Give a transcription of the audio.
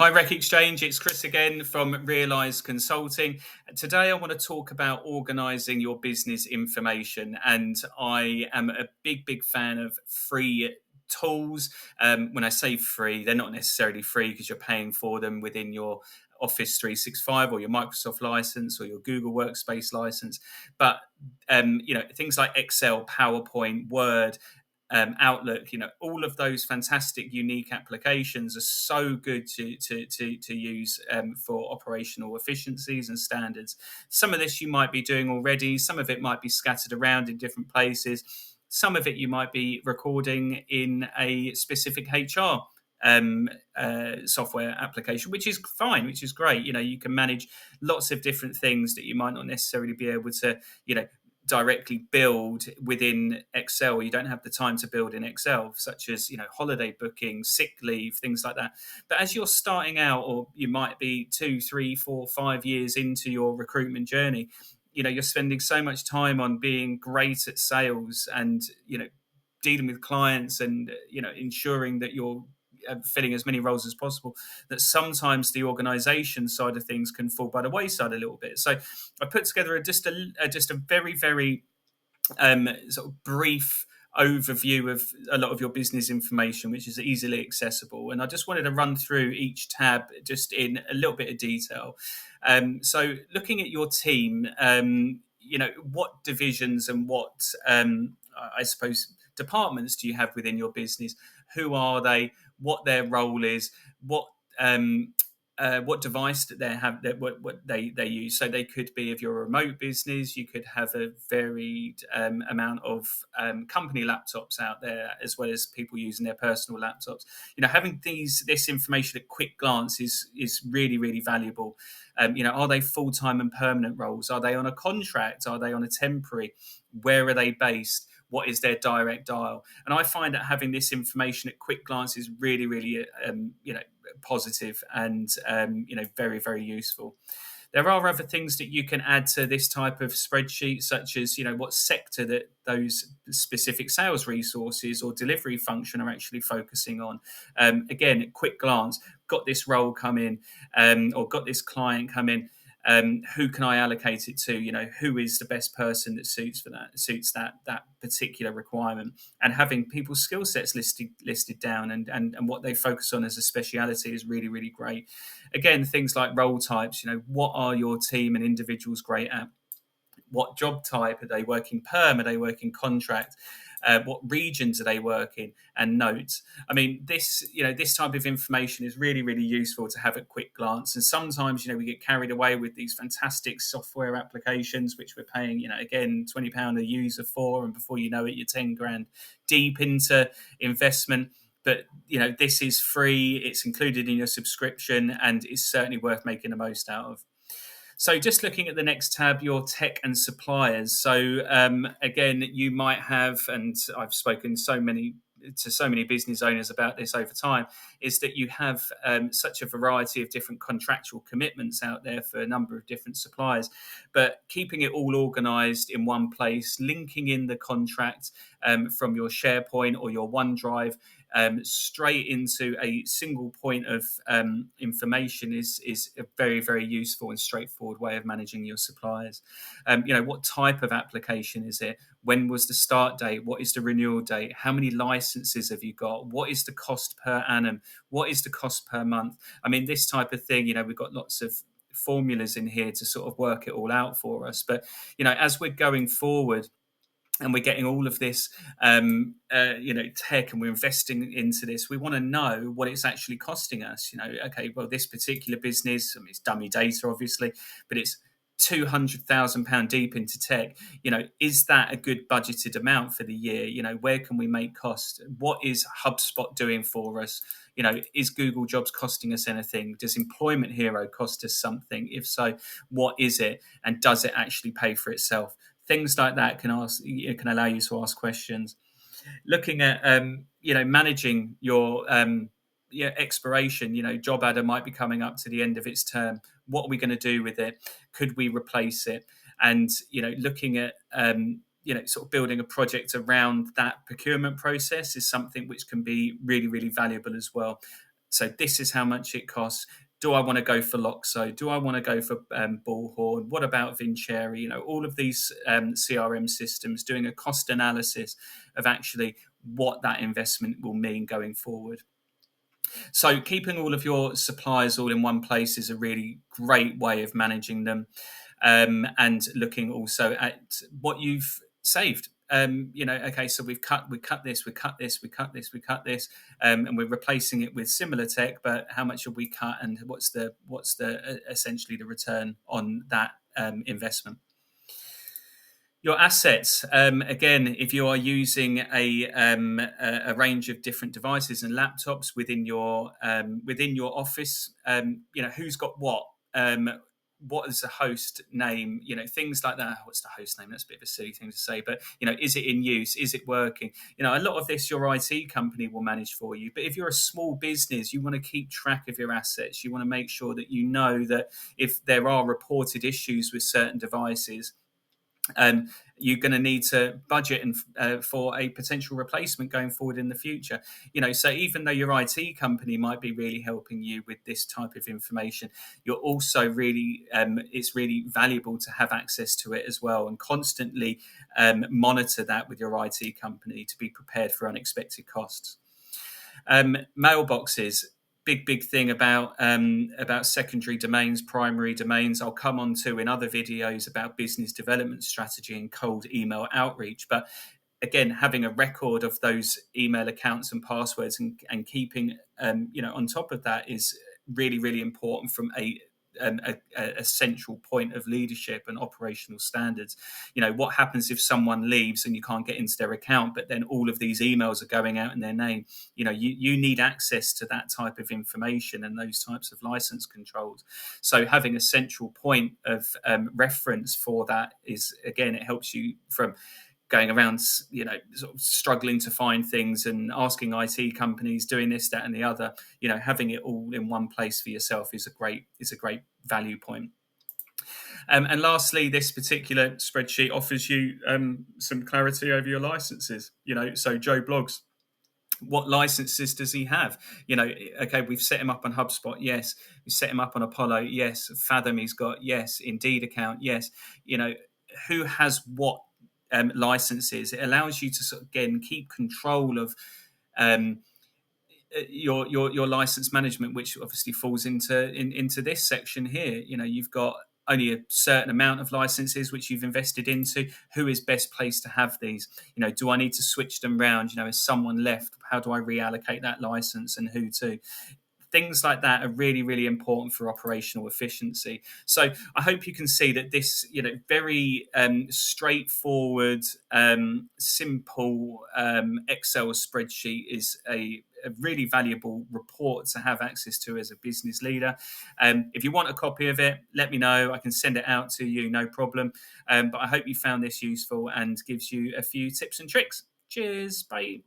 Hi, Rec Exchange. It's Chris again from Realise Consulting. Today, I want to talk about organising your business information. And I am a big fan of free tools. When I say free, they're not necessarily free because you're paying for them within your Office 365 or your Microsoft license or your Google Workspace license. But, things like Excel, PowerPoint, Word, Outlook, all of those fantastic, unique applications are so good to use for operational efficiencies and standards. Some of this you might be doing already. Some of it might be scattered around in different places. Some of it you might be recording in a specific HR software application, which is fine, which is great. You can manage lots of different things that you might not necessarily be able to, directly build within Excel. You don't have the time to build in Excel, such as holiday booking, sick leave, things like that. But as you're starting out, or you might be 2, 3, 4, 5 years into your recruitment journey, you're spending so much time on being great at sales and dealing with clients and ensuring that you're filling as many roles as possible, that sometimes the organization side of things can fall by the wayside a little bit. So I put together just a very sort of brief overview of a lot of your business information, which is easily accessible. And I just wanted to run through each tab just in a little bit of detail. So looking at your team, what divisions and what, I suppose, departments do you have within your business? Who are they? What their role is? What device that they have, that what they use. So they could be, if you're a remote business, you could have a varied amount of company laptops out there, as well as people using their personal laptops. Having this information at quick glance is really valuable. Are they full-time and permanent roles? Are they on a contract? Are they on a temporary? Where are they based? What is their direct dial? And I find that having this information at quick glance is really positive and very useful. There are other things that you can add to this type of spreadsheet, such as what sector that those specific sales resources or delivery function are actually focusing on. Again, at quick glance, got this role come in, or got this client come in. Who can I allocate it to? Who is the best person that suits that particular requirement? And having people's skill sets listed down and what they focus on as a speciality is really great. Again, things like role types. What are your team and individuals great at? What job type? Are they working perm? Are they working contract? What regions are they working? And notes. I mean, this type of information is really useful to have at quick glance. And sometimes, we get carried away with these fantastic software applications, which we're paying, again, £20 a user for, and before you know it, you're 10 grand deep into investment. But this is free. It's included in your subscription, and it's certainly worth making the most out of. So just looking at the next tab, your tech and suppliers. So again, you might have, and I've spoken to so many business owners about this over time, is that you have such a variety of different contractual commitments out there for a number of different suppliers. But keeping it all organised in one place, linking in the contract from your SharePoint or your OneDrive straight into a single point of information is a very useful and straightforward way of managing your suppliers. What type of application is it? When was the start date? What is the renewal date? How many licenses have you got? What is the cost per annum? What is the cost per month? I mean, this type of thing, we've got lots of formulas in here to sort of work it all out for us. But, as we're going forward, and we're getting all of this, tech, and we're investing into this, we want to know what it's actually costing us. Okay, well, this particular business, I mean, it's dummy data, obviously, but it's £200,000 deep into tech. Is that a good budgeted amount for the year? Where can we make cost? What is HubSpot doing for us? Is Google Jobs costing us anything? Does Employment Hero cost us something? If so, what is it? And does it actually pay for itself? Things like that can allow you to ask questions. Looking at managing your expiration. Job adder might be coming up to the end of its term. What are we going to do with it? Could we replace it? And looking at sort of building a project around that procurement process is something which can be really valuable as well. So this is how much it costs. Do I want to go for Loxo? Do I want to go for Bullhorn? What about Vincere? All of these CRM systems doing a cost analysis of actually what that investment will mean going forward. So keeping all of your suppliers all in one place is a really great way of managing them, and looking also at what you've saved. Okay, so we cut this, we cut this, we cut this, we cut this, and we're replacing it with similar tech. But how much have we cut, and what's the essentially the return on that investment? Your assets, again, if you are using a range of different devices and laptops within your office, who's got what. What is the host name? Things like that. What's the host name? That's a bit of a silly thing to say, but is it in use? Is it working? A lot of this your IT company will manage for you. But if you're a small business, you want to keep track of your assets. You want to make sure that you know that if there are reported issues with certain devices, you're going to need to budget for a potential replacement going forward in the future. So even though your IT company might be really helping you with this type of information, you're also really it's really valuable to have access to it as well, and constantly monitor that with your IT company to be prepared for unexpected costs. Mailboxes. Big thing about secondary domains, primary domains. I'll come on to in other videos about business development strategy and cold email outreach. But again, having a record of those email accounts and passwords and keeping on top of that is really, really important from a central point of leadership and operational standards. What happens if someone leaves and you can't get into their account, but then all of these emails are going out in their name? You need access to that type of information and those types of license controls. So having a central point of reference for that is, again, it helps you from going around, sort of struggling to find things and asking IT companies, doing this, that, and the other. Having it all in one place for yourself is a great value point. And lastly, this particular spreadsheet offers you some clarity over your licenses. So Joe Blogs, what licenses does he have? Okay, we've set him up on HubSpot, yes. We set him up on Apollo, yes. Fathom he's got, yes. Indeed account, yes. Who has what licenses? It allows you to sort of, again, keep control of your license management, which obviously falls into this section here. You've got only a certain amount of licenses which you've invested into. Who is best placed to have these? Do I need to switch them around? Has someone left? How do I reallocate that license, and who to? Things like that are really, really important for operational efficiency. So I hope you can see that this, very straightforward, simple Excel spreadsheet is a really valuable report to have access to as a business leader. If you want a copy of it, let me know. I can send it out to you, no problem. But I hope you found this useful and gives you a few tips and tricks. Cheers, bye.